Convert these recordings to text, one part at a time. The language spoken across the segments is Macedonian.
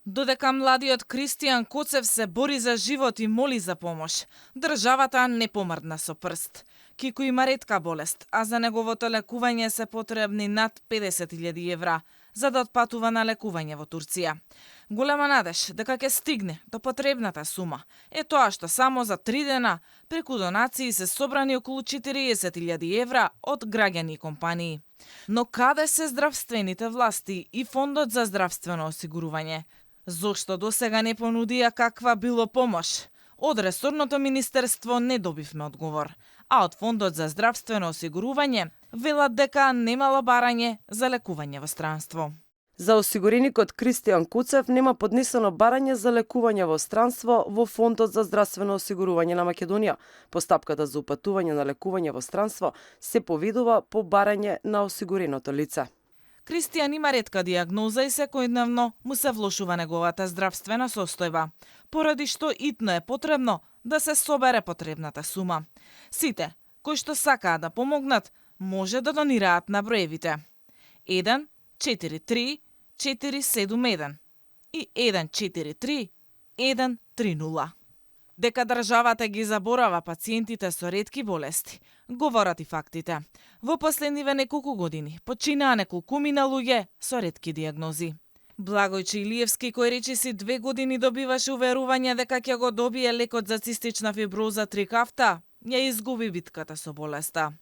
Додека младиот Кристијан Коцев се бори за живот и моли за помош, државата не помрдна со прст. Кико има ретка болест, а за неговото лекување се потребни над 50.000 евра, за да отпатува на лекување во Турција. Голема надеж дека ќе стигне до потребната сума е тоа што само за 3 дена преку донации се собрани околу 40.000 евра од граѓани и компании. Но каде се здравствените власти и Фондот за здравствено осигурување? Зошто досега не понудија каква било помош? Од ресорното министерство не добивме одговор, а од Фондот за здравствено осигурување велат дека немало барање за лекување во странство. За осигуреникот Кристијан Коцев нема поднесено барање за лекување во странство во Фондот за здравствено осигурување на Македонија. Постапката за упатување на лекување во странство се поведува по барање на осигуреното лице. Кристијан има ретка дијагноза и секојдневно му се влошува неговата здравствена состојба, поради што итно е потребно да се собере потребната сума. Сите кои што сакаат да помогнат, може да донираат на броевите 1 43 471 и 143 130. Дека државата ги заборава пациентите со ретки болести, говорат и фактите. Во последниве неколку години починаа неколкумина луѓе со ретки дијагнози. Благојче Илиевски, кој речиси 2 години добиваше уверување дека ќе го добие лекот за цистична фиброза Трикафта, ја изгуби битката со болеста.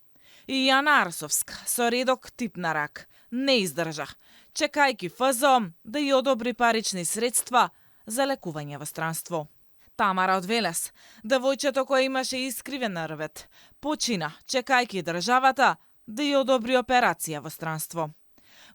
И Јана Арсовска, со редок тип на рак, не издржа, чекајќи ФЗО да ја одобри парични средства за лекување во странство. Тамара од Велес, девојчето кој имаше искривен рвет, почина чекајќи државата да ја одобри операција во странство.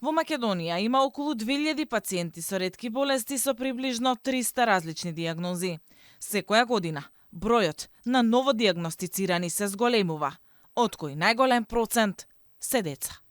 Во Македонија има околу 2000 пациенти со ретки болести со приближно 300 различни дијагнози. Секоја година бројот на новодијагностицирани се зголемува, од кои најголем процент се деца.